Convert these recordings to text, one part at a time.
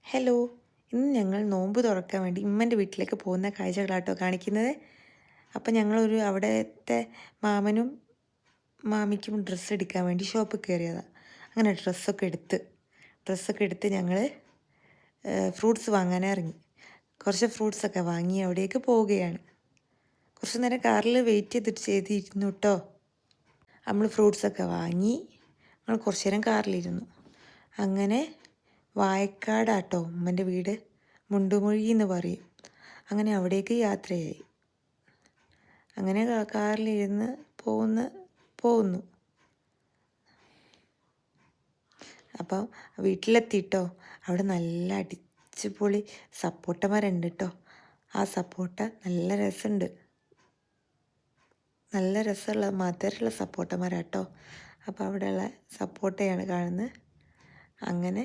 Hello, ഇന്ന് ഞങ്ങൾ നോമ്പ് തുറക്കാൻ വേണ്ടി ഉമ്മൻ്റെ വീട്ടിലേക്ക് പോകുന്ന കാഴ്ചകളാട്ടോ കാണിക്കുന്നത്. അപ്പം ഞങ്ങളൊരു അവിടുത്തെ മാമനും മാമിക്കും ഡ്രസ്സ് എടുക്കാൻ വേണ്ടി ഷോപ്പിൽ കയറിയതാണ്. അങ്ങനെ ഡ്രസ്സൊക്കെ എടുത്ത് ഞങ്ങൾ ഫ്രൂട്ട്സ് വാങ്ങാൻ ഇറങ്ങി. കുറച്ച് ഫ്രൂട്ട്സൊക്കെ വാങ്ങി അവിടേക്ക് പോവുകയാണ്. കുറച്ച് നേരം കാറിൽ വെയിറ്റ് ചെയ്തിരുന്നു കേട്ടോ. നമ്മൾ ഫ്രൂട്ട്സൊക്കെ വാങ്ങി നമ്മൾ കുറച്ച് നേരം കാറിലിരുന്നു. അങ്ങനെ വായക്കാടാട്ടോ ഉമ്മൻ്റെ വീട്, മുണ്ടുമൊഴി എന്ന് പറയും. അങ്ങനെ അവിടേക്ക് യാത്രയായി. അങ്ങനെ കാറിലിരുന്ന് പോകുന്നു. അപ്പം വീട്ടിലെത്തിയിട്ടോ. അവിടെ നല്ല അടിച്ചുപൊളി സപ്പോട്ട മരമുണ്ട് കേട്ടോ. ആ സപ്പോട്ട നല്ല രസമുണ്ട്. നല്ല രസമുള്ള മധുരമുള്ള സപ്പോട്ട മരം കേട്ടോ. അപ്പോൾ അവിടെയുള്ള സപ്പോട്ടയാണ് കാണുന്നത്. അങ്ങനെ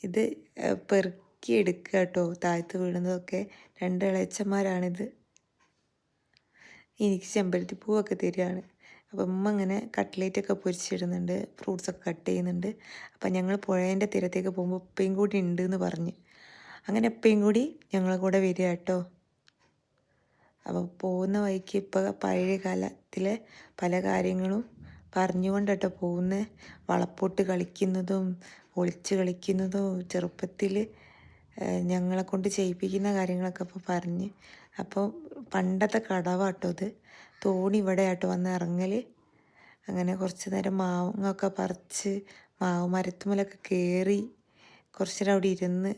ഇത് പെറുക്കിയെടുക്കുക കേട്ടോ. താഴത്ത് വീഴുന്നതൊക്കെ 2 ഇളയച്ചന്മാരാണിത്. എനിക്ക് ചെമ്പരത്തി പൂവൊക്കെ തരികയാണ്. അപ്പം ഉമ്മ ഇങ്ങനെ കട്ട്ലേറ്റൊക്കെ പൊരിച്ചിടുന്നുണ്ട്, ഫ്രൂട്ട്സൊക്കെ കട്ട് ചെയ്യുന്നുണ്ട്. അപ്പം ഞങ്ങൾ പുഴേൻ്റെ തീരത്തേക്ക് പോകുമ്പോൾ ഉപ്പയും കൂടി ഉണ്ട് എന്ന് പറഞ്ഞ്, അങ്ങനെ ഉപ്പയും കൂടി ഞങ്ങളെ കൂടെ വരിക കേട്ടോ. അപ്പോൾ പോകുന്ന വഴിക്ക് ഇപ്പോൾ പഴയ കാലത്തിലെ പല കാര്യങ്ങളും പറഞ്ഞുകൊണ്ട് കേട്ടോ പോകുന്നത്. വളപ്പൊട്ട് കളിക്കുന്നതും ഒളിച്ച് കളിക്കുന്നതും ചെറുപ്പത്തിൽ ഞങ്ങളെ കൊണ്ട് ചെയ്യിപ്പിക്കുന്ന കാര്യങ്ങളൊക്കെ ഇപ്പോൾ പറഞ്ഞ്. അപ്പോൾ പണ്ടത്തെ കടവാട്ടോ ഇത്. തോണി ഇവിടെ ആട്ടോ വന്ന് ഇറങ്ങൽ. അങ്ങനെ കുറച്ച് നേരം മാങ്ങയൊക്കെ പറിച്ച് മാവ് മരത്തുമ്മലൊക്കെ കയറി കുറച്ച് നേരം അവിടെ ഇരുന്ന്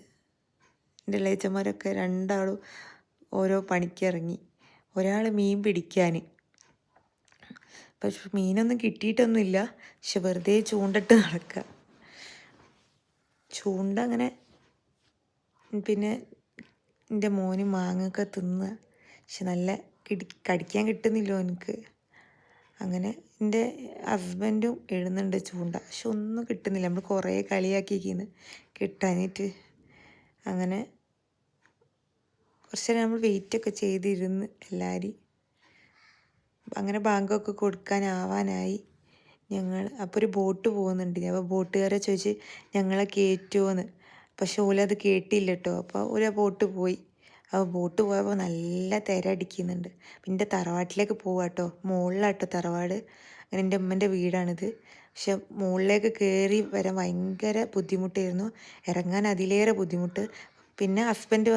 എൻ്റെ ഇളയച്ചന്മാരൊക്കെ 2 ആളും ഓരോ പണിക്കിറങ്ങി. ഒരാൾ മീൻ പിടിക്കാൻ, പക്ഷെ മീനൊന്നും കിട്ടിയിട്ടൊന്നുമില്ല. പക്ഷെ വെറുതെ ചൂണ്ടിട്ട് നടക്കുക. ചൂണ്ട അങ്ങനെ പിന്നെ എൻ്റെ മോന് മാങ്ങയൊക്കെ തിന്നുക. പക്ഷെ നല്ല കടിക്കാൻ കിട്ടുന്നില്ലോ എനിക്ക്. അങ്ങനെ എൻ്റെ ഹസ്ബൻഡും എഴുന്നുണ്ട് ചൂണ്ട, പക്ഷെ ഒന്നും കിട്ടുന്നില്ല. നമ്മൾ കുറേ കളിയാക്കിയിരിക്കുന്നു കിട്ടാനായിട്ട്. അങ്ങനെ കുറച്ച് നേരം നമ്മൾ വെയിറ്റൊക്കെ ചെയ്തിരുന്ന് എല്ലാവരും. അങ്ങനെ ബാങ്കൊക്കെ കൊടുക്കാനാവാനായി ഞങ്ങൾ. അപ്പോൾ ഒരു ബോട്ട് പോകുന്നുണ്ട്. അപ്പോൾ ബോട്ടുകാരെ ചോദിച്ച് ഞങ്ങളെ കയറ്റുമോയെന്ന്. പക്ഷെ ഓലത് കേട്ടില്ല കേട്ടോ. അപ്പോൾ ഒരു ബോട്ട് പോയി. അപ്പോൾ ബോട്ട് പോയപ്പോൾ നല്ല തിര അടിക്കുന്നുണ്ട്. പിന്നെ തറവാട്ടിലേക്ക് പോവാട്ടോ. മുകളിലാട്ടോ തറവാട്. അങ്ങനെ എൻ്റെ അമ്മൻ്റെ വീടാണിത്. പക്ഷെ മുകളിലേക്ക് കയറി വരാൻ ഭയങ്കര ബുദ്ധിമുട്ടായിരുന്നു. ഇറങ്ങാൻ അതിലേറെ ബുദ്ധിമുട്ട്. പിന്നെ ഹസ്ബൻഡ്